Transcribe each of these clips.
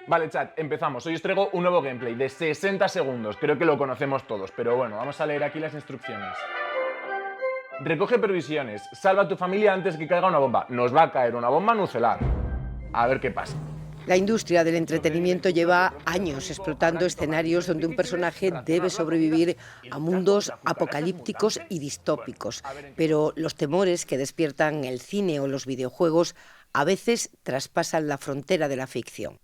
Vale, chat, empezamos. Hoy os traigo un nuevo gameplay de 60 segundos. Creo que lo conocemos todos, pero bueno, vamos a leer aquí las instrucciones. Recoge provisiones, salva a tu familia antes que caiga una bomba. Nos va a caer una bomba nuclear. A ver qué pasa. La industria del entretenimiento lleva años explotando escenarios donde un personaje debe sobrevivir a mundos apocalípticos y distópicos. Pero los temores que despiertan el cine o los videojuegos a veces traspasan la frontera de la ficción.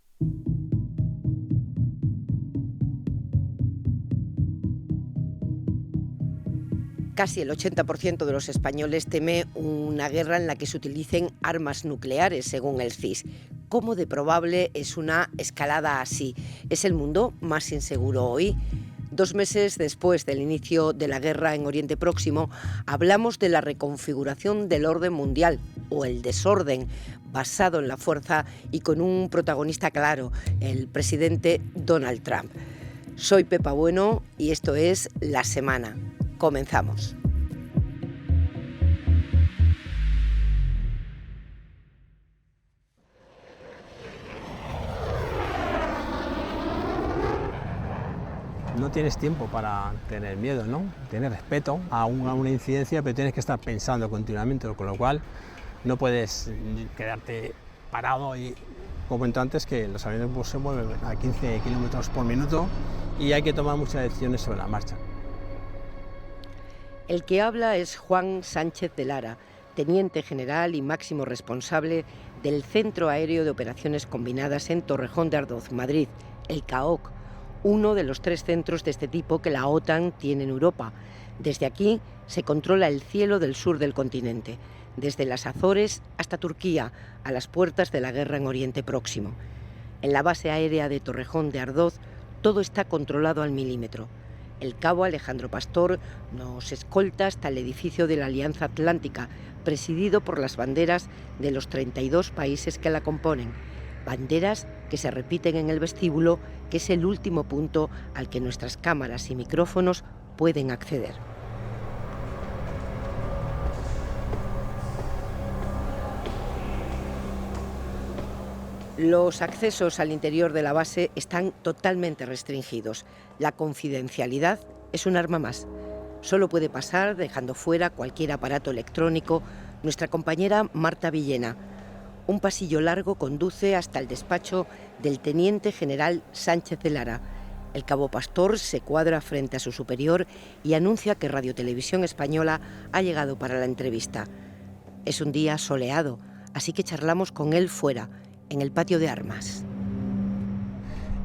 Casi el 80% de los españoles teme una guerra en la que se utilicen armas nucleares, según el CIS. ¿Cómo de probable es una escalada así? ¿Es el mundo más inseguro hoy? 2 meses después del inicio de la guerra en Oriente Próximo, hablamos de la reconfiguración del orden mundial, o el desorden, basado en la fuerza y con un protagonista claro, el presidente Donald Trump. Soy Pepa Bueno y esto es La Semana. Comenzamos. No tienes tiempo para tener miedo, ¿no? Tienes respeto a una incidencia, pero tienes que estar pensando continuamente, con lo cual no puedes quedarte parado y, como comenté antes, que los aviones se mueven a 15 kilómetros por minuto y hay que tomar muchas decisiones sobre la marcha. El que habla es Juan Sánchez de Lara, teniente general y máximo responsable del Centro Aéreo de Operaciones Combinadas en Torrejón de Ardoz, Madrid, el CAOC, uno de los 3 centros de este tipo que la OTAN tiene en Europa. Desde aquí se controla el cielo del sur del continente, desde las Azores hasta Turquía, a las puertas de la guerra en Oriente Próximo. En la base aérea de Torrejón de Ardoz todo está controlado al milímetro. El cabo Alejandro Pastor nos escolta hasta el edificio de la Alianza Atlántica, presidido por las banderas de los 32 países que la componen. Banderas que se repiten en el vestíbulo, que es el último punto al que nuestras cámaras y micrófonos pueden acceder. Los accesos al interior de la base están totalmente restringidos. La confidencialidad es un arma más. Solo puede pasar dejando fuera cualquier aparato electrónico nuestra compañera Marta Villena. Un pasillo largo conduce hasta el despacho del teniente general Sánchez de Lara. El cabo Pastor se cuadra frente a su superior y anuncia que Radio Televisión Española ha llegado para la entrevista. Es un día soleado, así que charlamos con él fuera, en el patio de armas.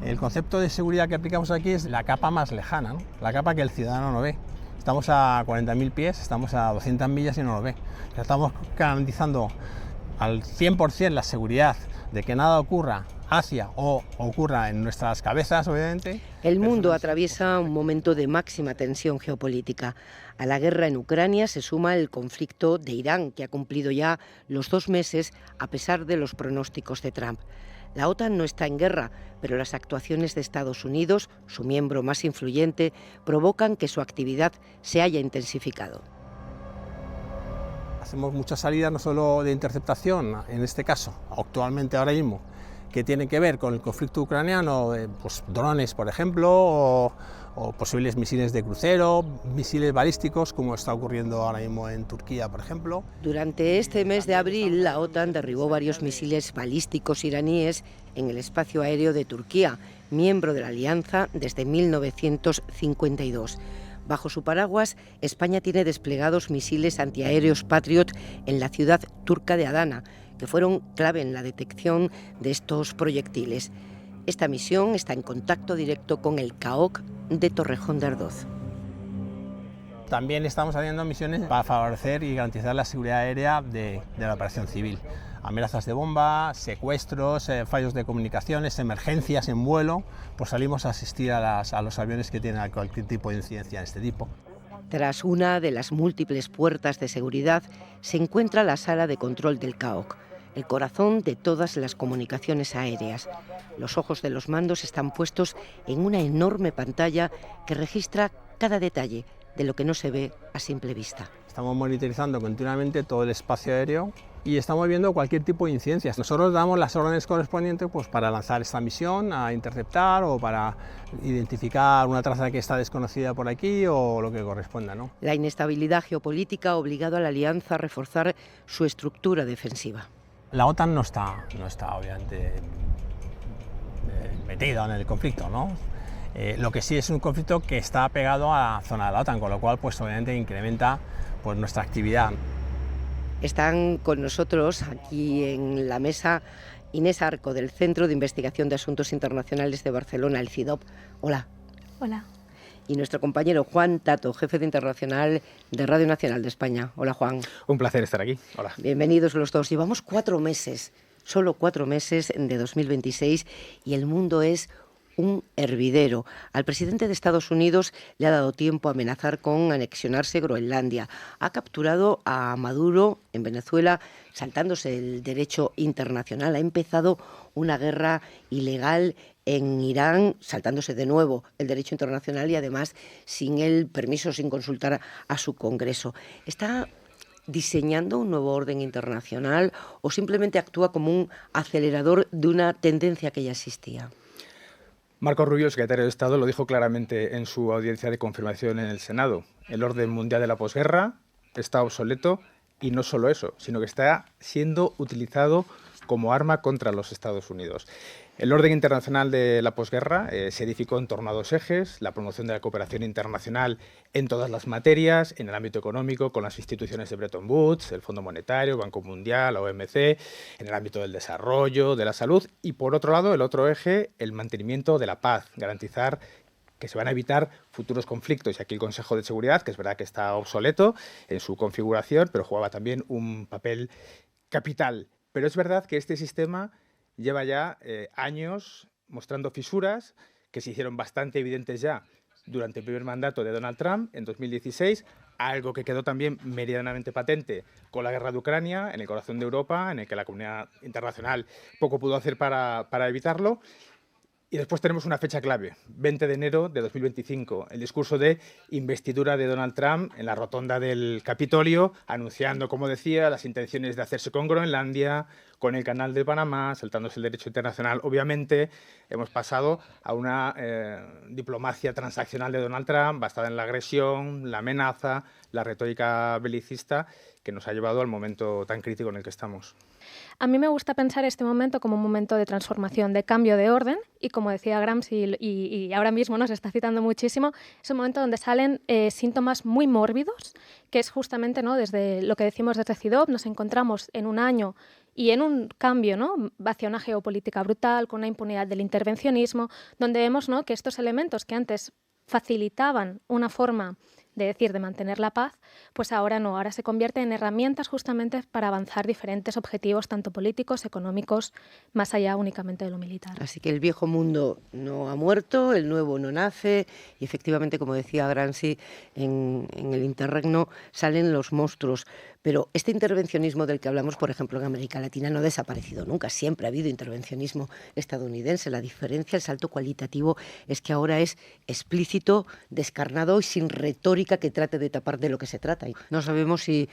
El concepto de seguridad que aplicamos aquí es la capa más lejana, ¿no? La capa que el ciudadano no ve. Estamos a 40.000 pies, estamos a 200 millas y no lo ve. Estamos garantizando al 100% la seguridad de que nada ocurra hacia o ocurra en nuestras cabezas, obviamente. El mundo atraviesa un momento de máxima tensión geopolítica. A la guerra en Ucrania se suma el conflicto de Irán, que ha cumplido ya los 2 meses a pesar de los pronósticos de Trump. La OTAN no está en guerra, pero las actuaciones de Estados Unidos, su miembro más influyente, provocan que su actividad se haya intensificado. Hacemos muchas salidas, no solo de interceptación, en este caso, actualmente ahora mismo, que tienen que ver con el conflicto ucraniano, pues drones, por ejemplo, o posibles misiles de crucero, misiles balísticos, como está ocurriendo ahora mismo en Turquía, por ejemplo. Durante este mes de abril, la OTAN derribó varios misiles balísticos iraníes en el espacio aéreo de Turquía, miembro de la Alianza desde 1952. Bajo su paraguas, España tiene desplegados misiles antiaéreos Patriot en la ciudad turca de Adana, que fueron clave en la detección de estos proyectiles. Esta misión está en contacto directo con el CAOC de Torrejón de Ardoz. También estamos haciendo misiones para favorecer y garantizar la seguridad aérea de la operación civil. Amenazas de bomba, secuestros, fallos de comunicaciones, emergencias en vuelo, pues salimos a asistir a los aviones que tienen cualquier tipo de incidencia de este tipo. Tras una de las múltiples puertas de seguridad se encuentra la sala de control del CAOC, el corazón de todas las comunicaciones aéreas. Los ojos de los mandos están puestos en una enorme pantalla que registra cada detalle de lo que no se ve a simple vista. Estamos monitorizando continuamente todo el espacio aéreo y estamos viendo cualquier tipo de incidencias. Nosotros damos las órdenes correspondientes pues, para lanzar esta misión a interceptar o para identificar una traza que está desconocida por aquí o lo que corresponda, ¿no? La inestabilidad geopolítica ha obligado a la alianza a reforzar su estructura defensiva. La OTAN no está obviamente metida en el conflicto, ¿no? Lo que sí es un conflicto que está pegado a la zona de la OTAN, con lo cual pues obviamente incrementa pues, nuestra actividad. Están con nosotros aquí en la mesa Inés Arco, del Centro de Investigación de Asuntos Internacionales de Barcelona, el CIDOB. Hola. Hola. Y nuestro compañero Juan Tato, jefe de internacional de Radio Nacional de España. Hola, Juan. Un placer estar aquí. Hola. Bienvenidos los dos. Llevamos 4 meses, solo 4 meses de 2026 y el mundo es un hervidero. Al presidente de Estados Unidos le ha dado tiempo a amenazar con anexionarse Groenlandia. Ha capturado a Maduro en Venezuela saltándose el derecho internacional. Ha empezado una guerra ilegal en Irán, saltándose de nuevo el derecho internacional y además sin el permiso, sin consultar a su Congreso. ¿Está diseñando un nuevo orden internacional o simplemente actúa como un acelerador de una tendencia que ya existía? Marco Rubio, el secretario de Estado, lo dijo claramente en su audiencia de confirmación en el Senado. El orden mundial de la posguerra está obsoleto y no solo eso, sino que está siendo utilizado como arma contra los Estados Unidos. El orden internacional de la posguerra se edificó en torno a 2 ejes: la promoción de la cooperación internacional en todas las materias, en el ámbito económico con las instituciones de Bretton Woods, el Fondo Monetario, Banco Mundial, la OMC, en el ámbito del desarrollo, de la salud, y por otro lado, el otro eje, el mantenimiento de la paz, garantizar que se van a evitar futuros conflictos. Y aquí el Consejo de Seguridad, que es verdad que está obsoleto en su configuración, pero jugaba también un papel capital. Pero es verdad que este sistema lleva ya años mostrando fisuras que se hicieron bastante evidentes ya durante el primer mandato de Donald Trump en 2016, algo que quedó también meridianamente patente con la guerra de Ucrania, en el corazón de Europa, en el que la comunidad internacional poco pudo hacer para evitarlo. Y después tenemos una fecha clave, 20 de enero de 2025, el discurso de investidura de Donald Trump en la rotonda del Capitolio, anunciando, como decía, las intenciones de hacerse con Groenlandia, con el Canal de Panamá, saltándose el derecho internacional. Obviamente hemos pasado a una diplomacia transaccional de Donald Trump basada en la agresión, la amenaza, la retórica belicista, que nos ha llevado al momento tan crítico en el que estamos. A mí me gusta pensar este momento como un momento de transformación, de cambio de orden, y como decía Gramsci, y ahora mismo nos está citando muchísimo, es un momento donde salen síntomas muy mórbidos, que es justamente, ¿no?, desde lo que decimos desde CIDOB, nos encontramos en un año y en un cambio, ¿no?, hacia una geopolítica brutal, con una impunidad del intervencionismo, donde vemos, ¿no?, que estos elementos que antes facilitaban una forma de mantener la paz, pues ahora no, ahora se convierte en herramientas justamente para avanzar diferentes objetivos, tanto políticos, económicos, más allá únicamente de lo militar. Así que el viejo mundo no ha muerto, el nuevo no nace, y efectivamente, como decía Gramsci, en el interregno salen los monstruos. Pero este intervencionismo del que hablamos, por ejemplo, en América Latina, no ha desaparecido nunca. Siempre ha habido intervencionismo estadounidense. La diferencia, el salto cualitativo, es que ahora es explícito, descarnado y sin retórica que trate de tapar de lo que se trata. No sabemos si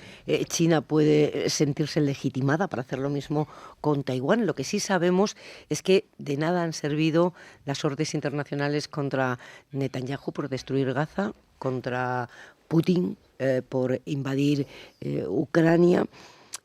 China puede sentirse legitimada para hacer lo mismo con Taiwán. Lo que sí sabemos es que de nada han servido las órdenes internacionales contra Netanyahu por destruir Gaza, contra Putin por invadir Ucrania.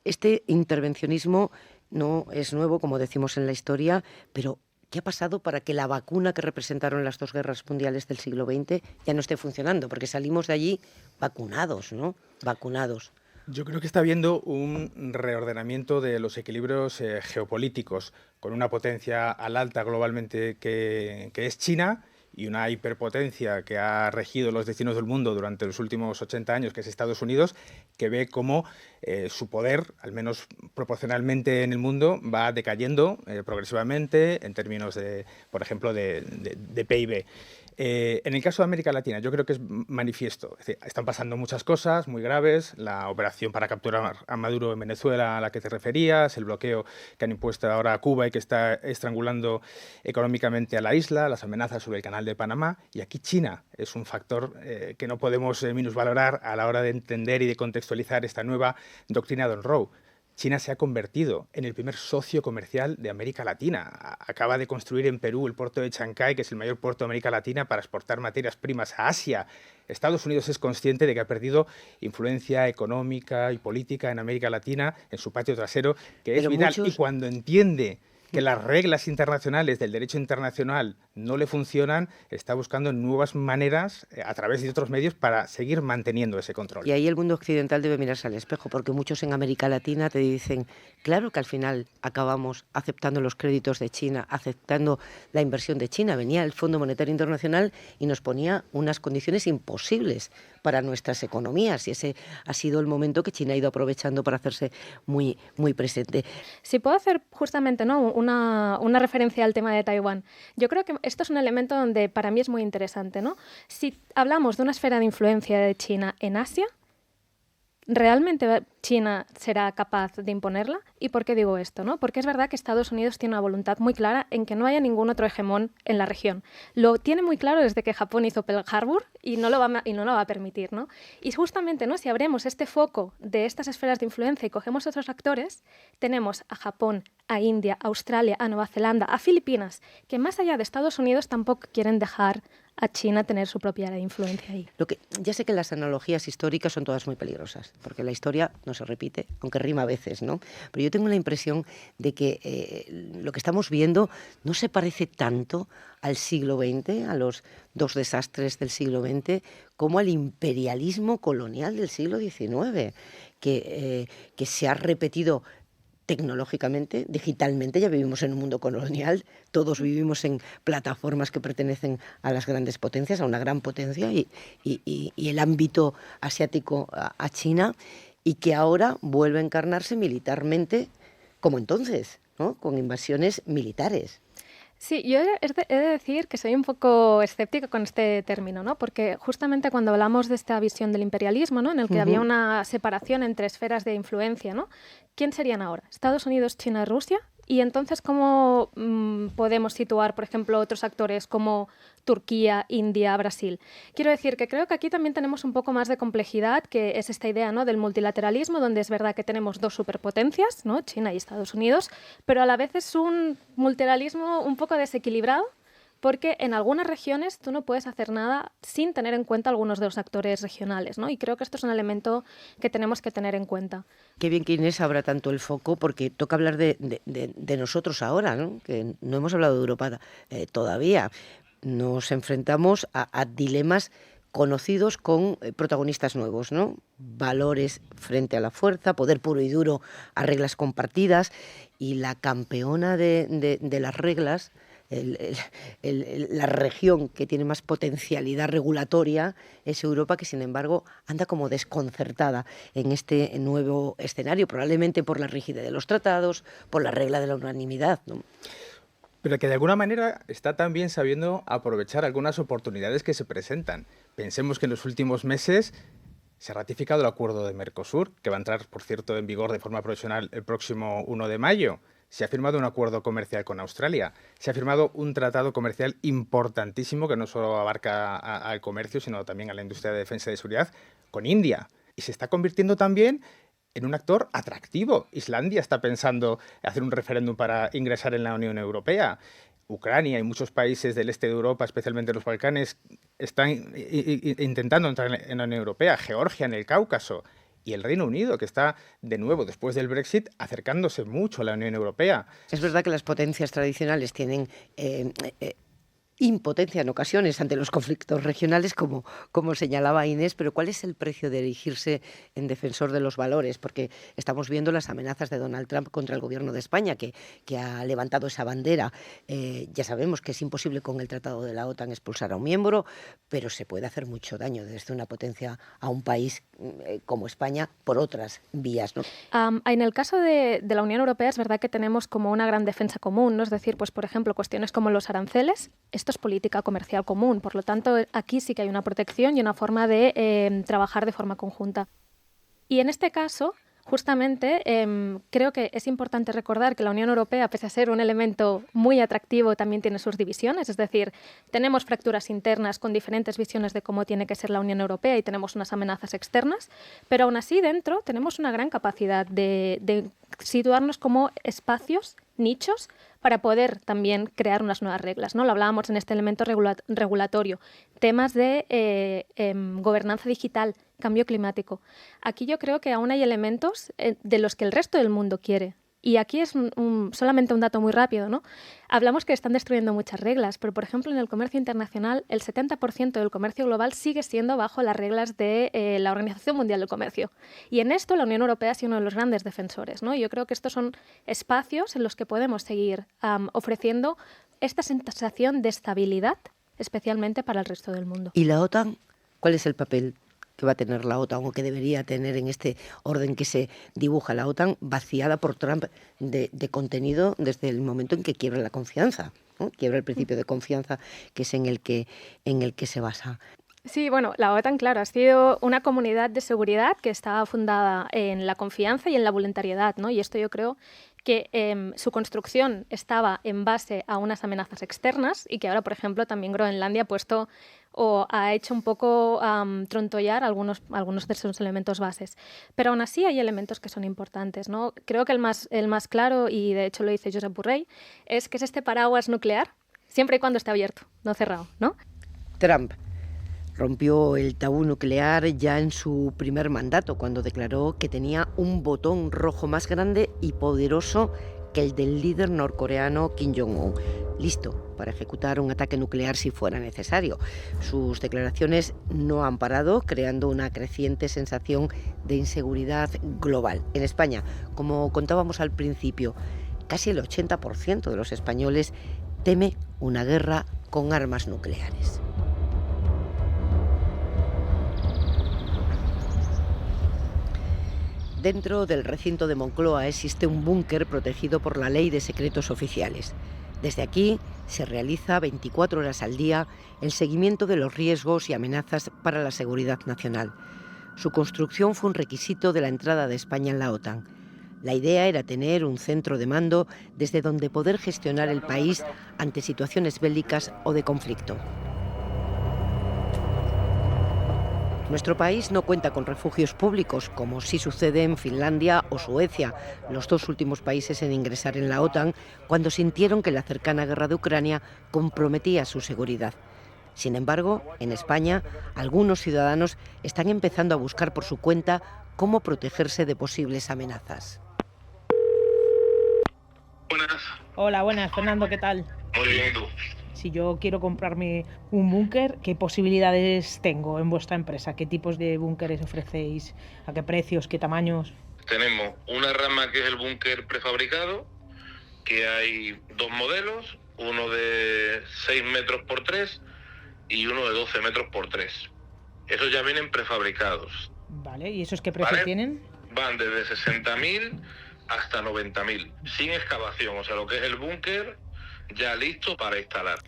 Este intervencionismo no es nuevo, como decimos en la historia, pero ¿qué ha pasado para que la vacuna que representaron las 2 guerras mundiales del siglo XX ya no esté funcionando? Porque salimos de allí vacunados, ¿no? Vacunados. Yo creo que está habiendo un reordenamiento de los equilibrios geopolíticos, con una potencia al alta globalmente que es China, y una hiperpotencia que ha regido los destinos del mundo durante los últimos 80 años, que es Estados Unidos, que ve cómo su poder, al menos proporcionalmente en el mundo, va decayendo progresivamente en términos, por ejemplo, de PIB. En el caso de América Latina, yo creo que es manifiesto. Es decir, están pasando muchas cosas muy graves, la operación para capturar a Maduro en Venezuela a la que te referías, el bloqueo que han impuesto ahora a Cuba y que está estrangulando económicamente a la isla, las amenazas sobre el Canal de Panamá, y aquí China es un factor que no podemos minusvalorar a la hora de entender y de contextualizar esta nueva doctrina de Monroe. China se ha convertido en el primer socio comercial de América Latina. Acaba de construir en Perú el puerto de Chancay, que es el mayor puerto de América Latina, para exportar materias primas a Asia. Estados Unidos es consciente de que ha perdido influencia económica y política en América Latina, en su patio trasero, que es vital. Y cuando entiende que las reglas internacionales del derecho internacional no le funcionan, está buscando nuevas maneras a través de otros medios para seguir manteniendo ese control. Y ahí el mundo occidental debe mirarse al espejo, porque muchos en América Latina te dicen, claro que al final acabamos aceptando los créditos de China, aceptando la inversión de China. Venía el Fondo Monetario Internacional y nos ponía unas condiciones imposibles para nuestras economías, y ese ha sido el momento que China ha ido aprovechando para hacerse muy, muy presente. Si puedo hacer justamente, ¿no?, una referencia al tema de Taiwán. Yo creo que esto es un elemento donde para mí es muy interesante, ¿no? Si hablamos de una esfera de influencia de China en Asia, ¿realmente China será capaz de imponerla? ¿Y por qué digo esto, no? Porque es verdad que Estados Unidos tiene una voluntad muy clara en que no haya ningún otro hegemón en la región. Lo tiene muy claro desde que Japón hizo Pearl Harbor y no lo va a permitir, ¿no? Y justamente, ¿no?, si abrimos este foco de estas esferas de influencia y cogemos otros actores, tenemos a Japón, a India, a Australia, a Nueva Zelanda, a Filipinas, que más allá de Estados Unidos tampoco quieren dejar a China tener su propia área de influencia ahí. Ya sé que las analogías históricas son todas muy peligrosas, porque la historia no se repite, aunque rima a veces, ¿no? Pero yo tengo la impresión de que lo que estamos viendo no se parece tanto al siglo XX, a los dos desastres del siglo XX, como al imperialismo colonial del siglo XIX, que se ha repetido tecnológicamente, digitalmente. Ya vivimos en un mundo colonial, todos vivimos en plataformas que pertenecen a las grandes potencias, a una gran potencia, y el ámbito asiático a China, y que ahora vuelve a encarnarse militarmente como entonces, ¿no?, con invasiones militares. Sí, yo he de decir que soy un poco escéptica con este término, ¿no? Porque justamente cuando hablamos de esta visión del imperialismo, ¿no?, en el que había una separación entre esferas de influencia, ¿no?, ¿quién serían ahora? ¿Estados Unidos, China y Rusia? Y entonces, ¿cómo podemos situar, por ejemplo, otros actores como Turquía, India, Brasil? Quiero decir que creo que aquí también tenemos un poco más de complejidad, que es esta idea, ¿no?, del multilateralismo, donde es verdad que tenemos dos superpotencias, ¿no?, China y Estados Unidos, pero a la vez es un multilateralismo un poco desequilibrado, porque en algunas regiones tú no puedes hacer nada sin tener en cuenta algunos de los actores regionales, ¿no? Y creo que esto es un elemento que tenemos que tener en cuenta. Qué bien que Inés abra tanto el foco, porque toca hablar de nosotros ahora, ¿no?, que no hemos hablado de Europa todavía. Nos enfrentamos a dilemas conocidos con protagonistas nuevos, ¿no? Valores frente a la fuerza, poder puro y duro a reglas compartidas, y la campeona de las reglas, la región que tiene más potencialidad regulatoria es Europa, que sin embargo anda como desconcertada en este nuevo escenario, probablemente por la rigidez de los tratados, por la regla de la unanimidad, ¿no? Pero que de alguna manera está también sabiendo aprovechar algunas oportunidades que se presentan. Pensemos que en los últimos meses se ha ratificado el acuerdo de Mercosur, que va a entrar, por cierto, en vigor de forma provisional el próximo 1 de mayo. Se ha firmado un acuerdo comercial con Australia. Se ha firmado un tratado comercial importantísimo que no solo abarca al comercio, sino también a la industria de defensa y de seguridad, con India. Y se está convirtiendo también en un actor atractivo. Islandia está pensando hacer un referéndum para ingresar en la Unión Europea. Ucrania y muchos países del este de Europa, especialmente los Balcanes, están intentando entrar en la Unión Europea. Georgia en el Cáucaso. Y el Reino Unido, que está, de nuevo, después del Brexit, acercándose mucho a la Unión Europea. Es verdad que las potencias tradicionales tienen impotencia en ocasiones ante los conflictos regionales, como señalaba Inés, pero ¿cuál es el precio de erigirse en defensor de los valores? Porque estamos viendo las amenazas de Donald Trump contra el gobierno de España, que ha levantado esa bandera. Ya sabemos que es imposible con el Tratado de la OTAN expulsar a un miembro, pero se puede hacer mucho daño desde una potencia a un país como España por otras vías, ¿no? En el caso de la Unión Europea es verdad que tenemos como una gran defensa común, ¿no? Es decir, pues por ejemplo, cuestiones como los aranceles, esto es política comercial común, por lo tanto aquí sí que hay una protección y una forma de trabajar de forma conjunta. Y en este caso, justamente, creo que es importante recordar que la Unión Europea, pese a ser un elemento muy atractivo, también tiene sus divisiones, es decir, tenemos fracturas internas con diferentes visiones de cómo tiene que ser la Unión Europea y tenemos unas amenazas externas, pero aún así dentro tenemos una gran capacidad de situarnos como espacios, nichos, para poder también crear unas nuevas reglas, ¿no? Lo hablábamos en este elemento regulatorio. Temas de gobernanza digital, cambio climático. Aquí yo creo que aún hay elementos de los que el resto del mundo quiere. Y aquí es solamente un dato muy rápido, ¿no? Hablamos que están destruyendo muchas reglas, pero, por ejemplo, en el comercio internacional, el 70% del comercio global sigue siendo bajo las reglas de la Organización Mundial del Comercio. Y en esto la Unión Europea ha sido uno de los grandes defensores, ¿no? Yo creo que estos son espacios en los que podemos seguir ofreciendo esta sensación de estabilidad, especialmente para el resto del mundo. ¿Y la OTAN? ¿Cuál es el papel que va a tener la OTAN o que debería tener en este orden que se dibuja? La OTAN vaciada por Trump de contenido desde el momento en que quiebra la confianza, ¿no? Quiebra el principio de confianza, que es en el que se basa. Sí, bueno, la OTAN, claro, ha sido una comunidad de seguridad que estaba fundada en la confianza y en la voluntariedad, ¿no? Y esto yo creo que su construcción estaba en base a unas amenazas externas y que ahora, por ejemplo, también Groenlandia ha puesto o ha hecho un poco trontollar algunos de esos elementos bases. Pero aún así hay elementos que son importantes, ¿no? Creo que el más claro, y de hecho lo dice Josep Borrell, es que es este paraguas nuclear, siempre y cuando esté abierto, no cerrado, ¿no? Trump rompió el tabú nuclear ya en su primer mandato, cuando declaró que tenía un botón rojo más grande y poderoso que el del líder norcoreano Kim Jong-un, listo para ejecutar un ataque nuclear si fuera necesario. Sus declaraciones no han parado, creando una creciente sensación de inseguridad global. En España, como contábamos al principio, casi el 80% de los españoles teme una guerra con armas nucleares. Dentro del recinto de Moncloa existe un búnker protegido por la Ley de Secretos Oficiales. Desde aquí se realiza 24 horas al día el seguimiento de los riesgos y amenazas para la seguridad nacional. Su construcción fue un requisito de la entrada de España en la OTAN. La idea era tener un centro de mando desde donde poder gestionar el país ante situaciones bélicas o de conflicto. Nuestro país no cuenta con refugios públicos, como sí sucede en Finlandia o Suecia, los dos últimos países en ingresar en la OTAN, cuando sintieron que la cercana guerra de Ucrania comprometía su seguridad. Sin embargo, en España, algunos ciudadanos están empezando a buscar por su cuenta cómo protegerse de posibles amenazas. Buenas. Hola, buenas, Fernando, ¿qué tal? Muy bien, ¿tú? Si yo quiero comprarme un búnker, ¿qué posibilidades tengo en vuestra empresa? ¿Qué tipos de búnkeres ofrecéis? ¿A qué precios? ¿Qué tamaños? Tenemos una rama que es el búnker prefabricado, que hay dos modelos, uno de 6 metros por 3 y uno de 12 metros por 3. Esos ya vienen prefabricados. Vale, ¿y esos qué precio tienen? Van desde 60.000 hasta 90.000, sin excavación, o sea, lo que es el búnker ya listo para instalar.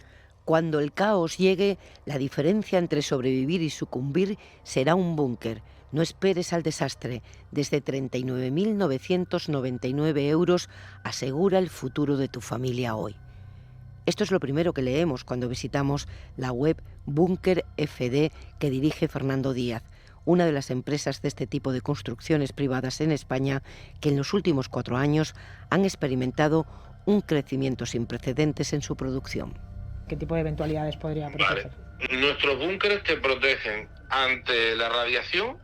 Cuando el caos llegue, la diferencia entre sobrevivir y sucumbir será un búnker. No esperes al desastre. Desde 39.999 euros asegura el futuro de tu familia hoy. Esto es lo primero que leemos cuando visitamos la web Búnker FD que dirige Fernando Díaz, una de las empresas de este tipo de construcciones privadas en España que en los últimos 4 años han experimentado un crecimiento sin precedentes en su producción. ¿Qué tipo de eventualidades podría proteger? Vale. Nuestros búnkeres te protegen ante la radiación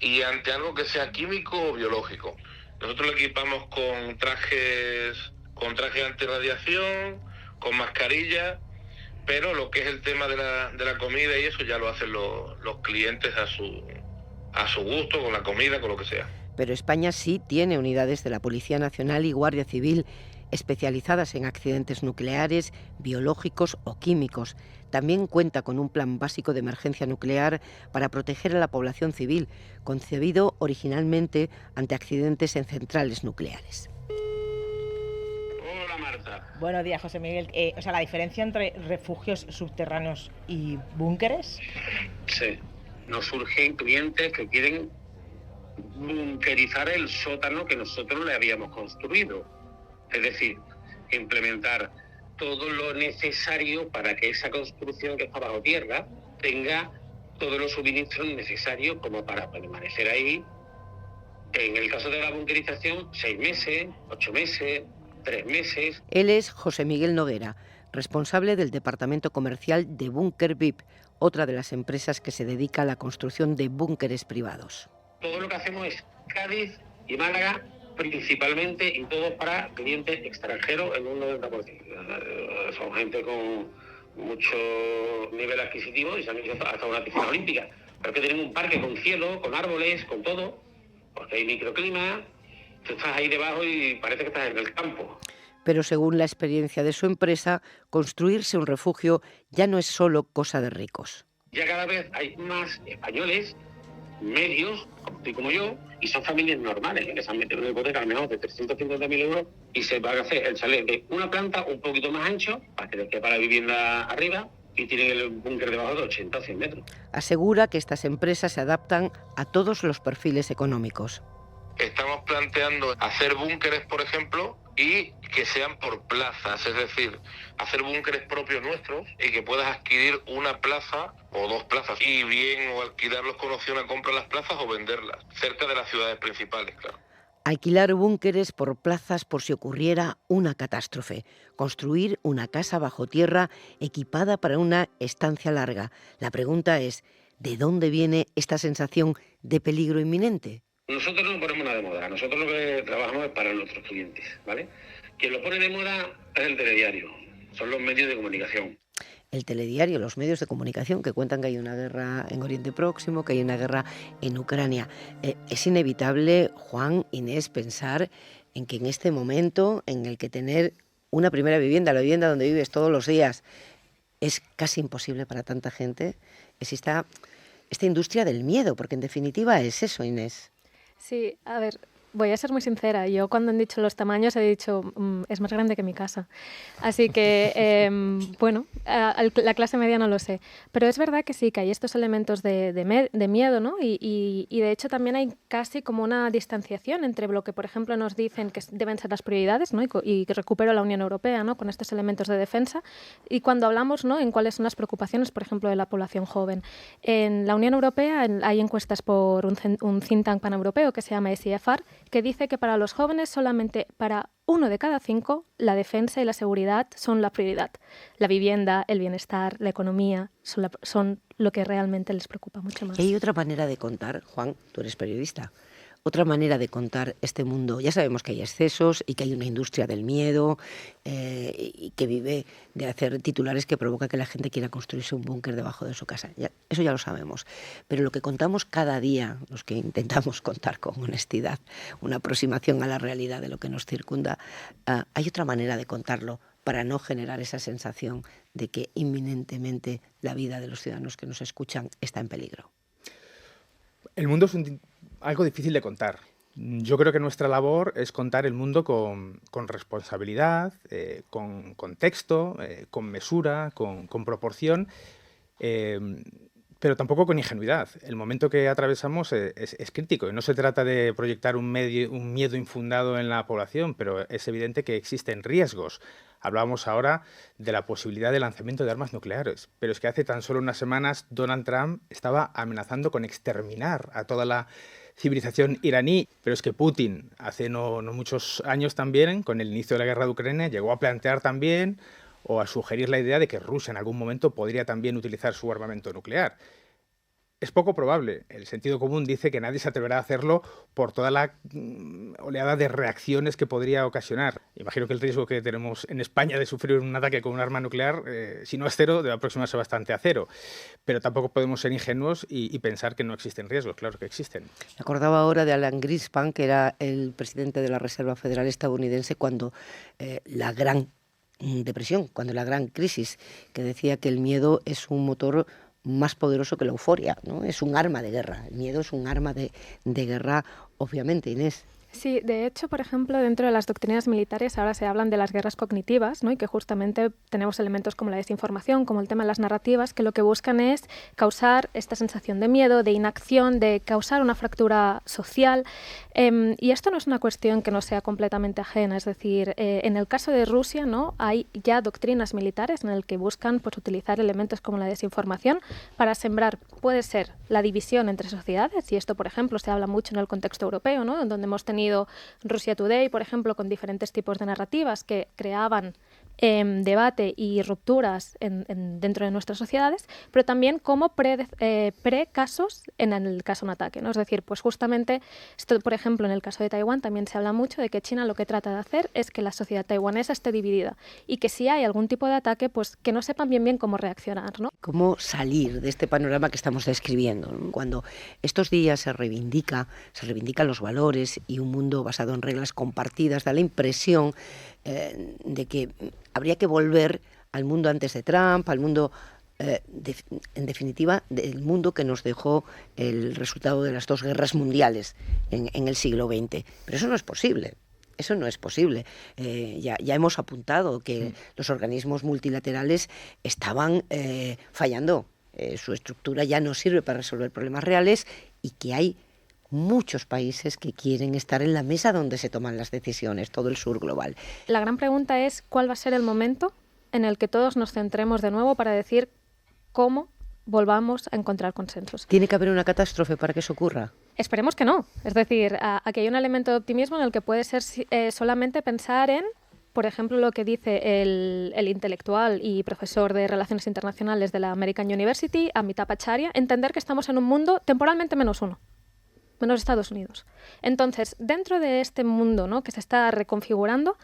y ante algo que sea químico o biológico. Nosotros lo equipamos con trajes antirradiación, con mascarilla, pero lo que es el tema de la comida y eso ya lo hacen los clientes a su gusto, con la comida, con lo que sea. Pero España sí tiene unidades de la Policía Nacional y Guardia Civil especializadas en accidentes nucleares, biológicos o químicos. También cuenta con un plan básico de emergencia nuclear para proteger a la población civil, concebido originalmente ante accidentes en centrales nucleares. Hola, Marta. Buenos días, José Miguel. La diferencia entre refugios subterráneos y búnkeres. Sí, nos surgen clientes que quieren bunkerizar el sótano que nosotros le habíamos construido. Es decir, implementar todo lo necesario para que esa construcción que está bajo tierra tenga todos los suministros necesarios como para permanecer ahí En el caso de la bunkerización, 6 meses, 8 meses, 3 meses. Él es José Miguel Noguera, responsable del departamento comercial de Bunker VIP, otra de las empresas que se dedica a la construcción de búnkeres privados. Todo lo que hacemos es Cádiz y Málaga principalmente, y todo para clientes extranjeros en un 90%. Son gente con mucho nivel adquisitivo y se han hecho hasta una piscina olímpica. Pero que tienen un parque con cielo, con árboles, con todo, porque hay microclima. Tú estás ahí debajo y parece que estás en el campo. Pero según la experiencia de su empresa, construirse un refugio ya no es solo cosa de ricos. Ya cada vez hay más españoles medios, como tú y como yo, y son familias normales, que se han metido en una hipoteca al menos de 350.000 euros y se van a hacer el chalet de una planta un poquito más ancho para que les quepa la vivienda arriba y tienen el búnker debajo de 80 o 100 metros. Asegura que estas empresas se adaptan a todos los perfiles económicos. Estamos planteando hacer búnkeres, por ejemplo, y que sean por plazas, es decir, hacer búnkeres propios nuestros y que puedas adquirir una plaza o 2 plazas y bien o alquilarlos con opción a comprar las plazas o venderlas, cerca de las ciudades principales, claro. Alquilar búnkeres por plazas por si ocurriera una catástrofe. Construir una casa bajo tierra equipada para una estancia larga. La pregunta es, ¿de dónde viene esta sensación de peligro inminente? Nosotros no ponemos nada de moda, nosotros lo que trabajamos es para nuestros clientes, ¿vale? Quien lo pone de moda es el telediario, son los medios de comunicación. El telediario, los medios de comunicación que cuentan que hay una guerra en Oriente Próximo, que hay una guerra en Ucrania. Es inevitable, Juan, Inés, pensar en que en este momento en el que tener una primera vivienda, la vivienda donde vives todos los días, es casi imposible para tanta gente, exista esta industria del miedo, porque en definitiva es eso, Inés. Sí, a ver, voy a ser muy sincera. Yo cuando han dicho los tamaños he dicho, es más grande que mi casa. Así que, bueno, la clase media no lo sé. Pero es verdad que sí, que hay estos elementos de miedo, ¿no? Y de hecho también hay casi como una distanciación entre lo que, por ejemplo, nos dicen que deben ser las prioridades, ¿no? Y que recupero la Unión Europea, ¿no? Con estos elementos de defensa. Y cuando hablamos, ¿no? En cuáles son las preocupaciones, por ejemplo, de la población joven. En la Unión Europea hay encuestas por un think tank paneuropeo que se llama ECFR, que dice que para los jóvenes solamente para 1 de cada 5 la defensa y la seguridad son la prioridad. La vivienda, el bienestar, la economía son lo que realmente les preocupa mucho más. ¿Y hay otra manera de contar, Juan? Tú eres periodista. Otra manera de contar este mundo. Ya sabemos que hay excesos y que hay una industria del miedo y que vive de hacer titulares que provoca que la gente quiera construirse un búnker debajo de su casa. Eso ya lo sabemos. Pero lo que contamos cada día, los que intentamos contar con honestidad, una aproximación a la realidad de lo que nos circunda, hay otra manera de contarlo para no generar esa sensación de que inminentemente la vida de los ciudadanos que nos escuchan está en peligro. El mundo es algo difícil de contar. Yo creo que nuestra labor es contar el mundo con responsabilidad, con contexto, con mesura, con proporción, pero tampoco con ingenuidad. El momento que atravesamos es crítico y no se trata de proyectar un miedo infundado en la población, pero es evidente que existen riesgos. Hablábamos ahora de la posibilidad de lanzamiento de armas nucleares, pero es que hace tan solo unas semanas Donald Trump estaba amenazando con exterminar a toda la civilización iraní, pero es que Putin hace no muchos años también, con el inicio de la guerra de Ucrania, llegó a plantear también o a sugerir la idea de que Rusia en algún momento podría también utilizar su armamento nuclear. Es poco probable. El sentido común dice que nadie se atreverá a hacerlo por toda la oleada de reacciones que podría ocasionar. Imagino que el riesgo que tenemos en España de sufrir un ataque con un arma nuclear, si no es cero, debe aproximarse bastante a cero. Pero tampoco podemos ser ingenuos y pensar que no existen riesgos. Claro que existen. Me acordaba ahora de Alan Greenspan, que era el presidente de la Reserva Federal estadounidense cuando la Gran Depresión, cuando la Gran Crisis, que decía que el miedo es un motor más poderoso que la euforia, ¿no? Es un arma de guerra. El miedo es un arma de guerra, obviamente, Inés. Sí, de hecho, por ejemplo, dentro de las doctrinas militares ahora se hablan de las guerras cognitivas, ¿no? Y que justamente tenemos elementos como la desinformación, como el tema de las narrativas, que lo que buscan es causar esta sensación de miedo, de inacción, de causar una fractura social. Y esto no es una cuestión que no sea completamente ajena, es decir, en el caso de Rusia, ¿no? Hay ya doctrinas militares en el que buscan, pues, utilizar elementos como la desinformación para sembrar, puede ser, la división entre sociedades, y esto, por ejemplo, se habla mucho en el contexto europeo, ¿no? En donde hemos tenido Russia Today, por ejemplo, con diferentes tipos de narrativas que creaban debate y rupturas dentro de nuestras sociedades, pero también como pre-casos en el caso de un ataque, ¿no? Es decir, pues justamente, esto, por ejemplo, en el caso de Taiwán también se habla mucho de que China lo que trata de hacer es que la sociedad taiwanesa esté dividida y que si hay algún tipo de ataque, pues que no sepan bien cómo reaccionar, ¿no? ¿Cómo salir de este panorama que estamos describiendo, ¿no? Cuando estos días se reivindican los valores y un mundo basado en reglas compartidas, da la impresión de que habría que volver al mundo antes de Trump, al mundo, en definitiva, del mundo que nos dejó el resultado de las 2 guerras mundiales en el siglo XX. Pero eso no es posible. Eso no es posible. Ya hemos apuntado que los organismos multilaterales estaban fallando. Su estructura ya no sirve para resolver problemas reales y que hay muchos países que quieren estar en la mesa donde se toman las decisiones, todo el sur global. La gran pregunta es cuál va a ser el momento en el que todos nos centremos de nuevo para decir cómo volvamos a encontrar consensos. ¿Tiene que haber una catástrofe para que eso ocurra? Esperemos que no. Es decir, aquí hay un elemento de optimismo en el que puede ser solamente pensar en, por ejemplo, lo que dice el intelectual y profesor de Relaciones Internacionales de la American University, Amitabh Acharya, entender que estamos en un mundo temporalmente -1. Menos Estados Unidos. Entonces, dentro de este mundo, ¿no?, que se está reconfigurando,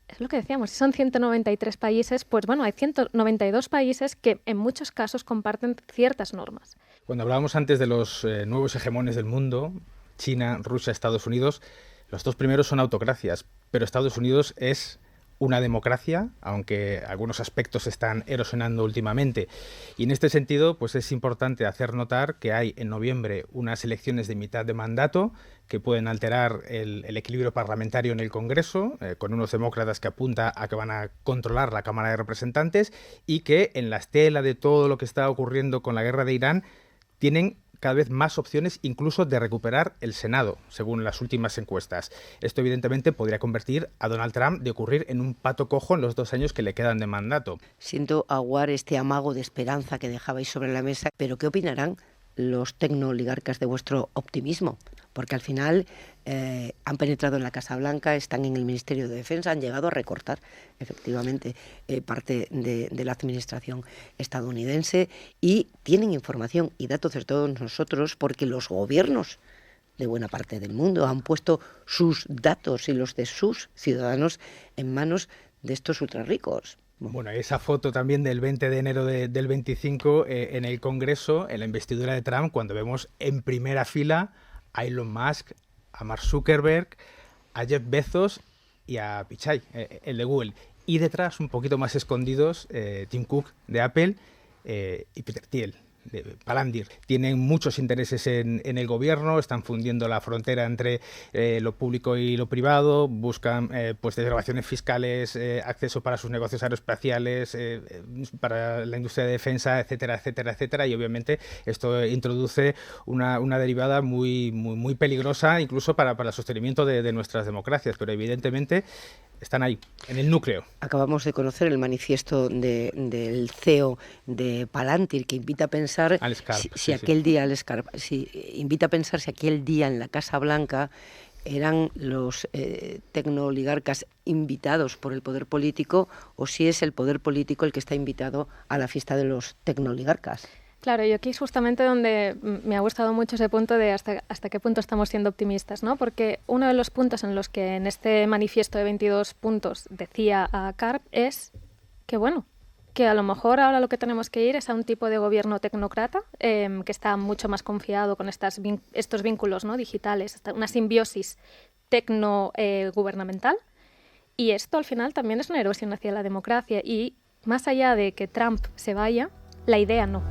es lo que decíamos, si son 193 países, pues bueno, hay 192 países que en muchos casos comparten ciertas normas. Cuando hablábamos antes de los nuevos hegemones del mundo, China, Rusia, Estados Unidos, los 2 primeros son autocracias, pero Estados Unidos es una democracia, aunque algunos aspectos se están erosionando últimamente. Y en este sentido, pues es importante hacer notar que hay en noviembre unas elecciones de mitad de mandato que pueden alterar el equilibrio parlamentario en el Congreso, con unos demócratas que apunta a que van a controlar la Cámara de Representantes y que en la estela de todo lo que está ocurriendo con la guerra de Irán tienen cada vez más opciones incluso de recuperar el Senado, según las últimas encuestas. Esto evidentemente podría convertir a Donald Trump de ocurrir en un pato cojo en los 2 años que le quedan de mandato. Siento aguar este amago de esperanza que dejabais sobre la mesa, pero ¿qué opinarán los tecnooligarcas de vuestro optimismo? Porque al final han penetrado en la Casa Blanca, están en el Ministerio de Defensa, han llegado a recortar efectivamente parte de la administración estadounidense y tienen información y datos de todos nosotros porque los gobiernos de buena parte del mundo han puesto sus datos y los de sus ciudadanos en manos de estos ultrarricos. Bueno, esa foto también del 20 de enero del 25 en el Congreso, en la investidura de Trump, cuando vemos en primera fila a Elon Musk, a Mark Zuckerberg, a Jeff Bezos y a Pichai, el de Google. Y detrás, un poquito más escondidos, Tim Cook de Apple y Peter Thiel de Palantir. Tienen muchos intereses en el gobierno, están fundiendo la frontera entre lo público y lo privado, buscan pues desgravaciones fiscales, acceso para sus negocios aeroespaciales, para la industria de defensa, etcétera, etcétera, etcétera, y obviamente esto introduce una derivada muy peligrosa incluso para el sostenimiento de nuestras democracias, pero evidentemente están ahí, en el núcleo. Acabamos de conocer el manifiesto del CEO de Palantir, que invita a pensar si aquel día en la Casa Blanca eran los tecnooligarcas invitados por el poder político o si es el poder político el que está invitado a la fiesta de los tecnooligarcas. Claro, y aquí es justamente donde me ha gustado mucho ese punto de hasta qué punto estamos siendo optimistas, ¿no? Porque uno de los puntos en los que en este manifiesto de 22 puntos decía a Karp es que, bueno, que a lo mejor ahora lo que tenemos que ir es a un tipo de gobierno tecnócrata que está mucho más confiado con estos vínculos, ¿no?, digitales, una simbiosis tecno-gubernamental, y esto al final también es una erosión hacia la democracia y más allá de que Trump se vaya, la idea no.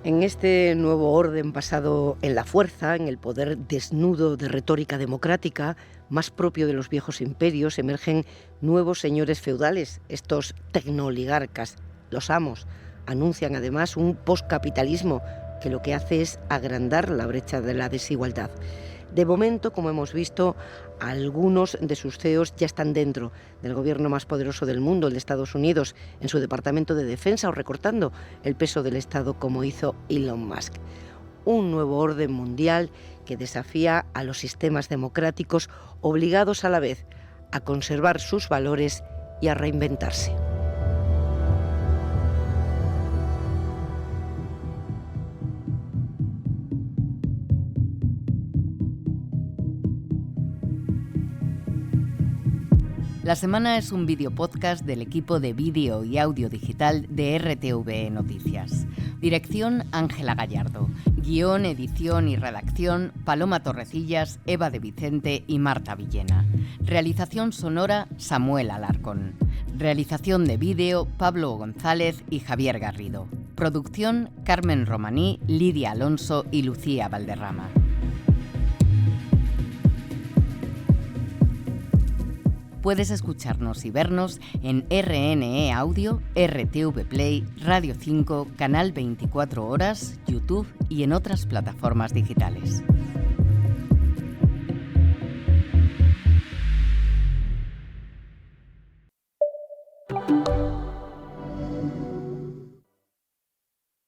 En este nuevo orden basado en la fuerza, en el poder desnudo de retórica democrática, más propio de los viejos imperios, emergen nuevos señores feudales, estos tecnooligarcas, los amos. Anuncian además un postcapitalismo que lo que hace es agrandar la brecha de la desigualdad. De momento, como hemos visto, algunos de sus CEOs ya están dentro del gobierno más poderoso del mundo, el de Estados Unidos, en su departamento de defensa o recortando el peso del Estado como hizo Elon Musk. Un nuevo orden mundial que desafía a los sistemas democráticos, obligados a la vez a conservar sus valores y a reinventarse. La Semana es un videopodcast del equipo de vídeo y audio digital de RTV Noticias. Dirección: Ángela Gallardo. Guión, edición y redacción: Paloma Torrecillas, Eva de Vicente y Marta Villena. Realización sonora: Samuel Alarcón. Realización de vídeo: Pablo González y Javier Garrido. Producción: Carmen Romaní, Lidia Alonso y Lucía Valderrama. Puedes escucharnos y vernos en RNE Audio, RTV Play, Radio 5, Canal 24 Horas, YouTube y en otras plataformas digitales.